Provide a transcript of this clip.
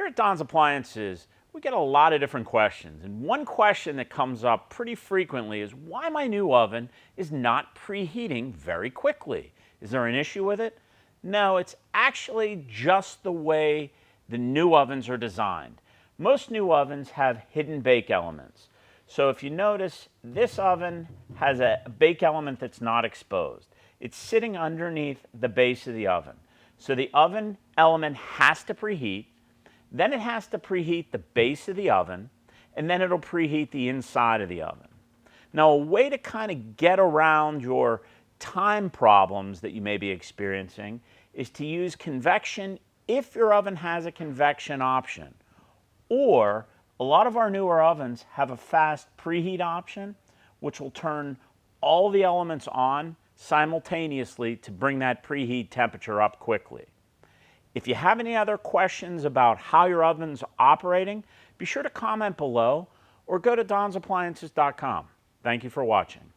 Here at Don's Appliances, we get a lot of different questions. And one question that comes up pretty frequently is why my new oven is not preheating very quickly. Is there an issue with it? No, it's actually just the way the new ovens are designed. Most new ovens have hidden bake elements. So if you notice, this oven has a bake element that's not exposed. It's sitting underneath the base of the oven. So the oven element has to preheat, then it has to preheat the base of the oven, and then it'll preheat the inside of the oven. Now, a way to kind of get around your time problems that you may be experiencing is to use convection if your oven has a convection option. Or a lot of our newer ovens have a fast preheat option, which will turn all the elements on simultaneously to bring that preheat temperature up quickly. If you have any other questions about how your oven's operating, be sure to comment below or go to donsappliances.com. Thank you for watching.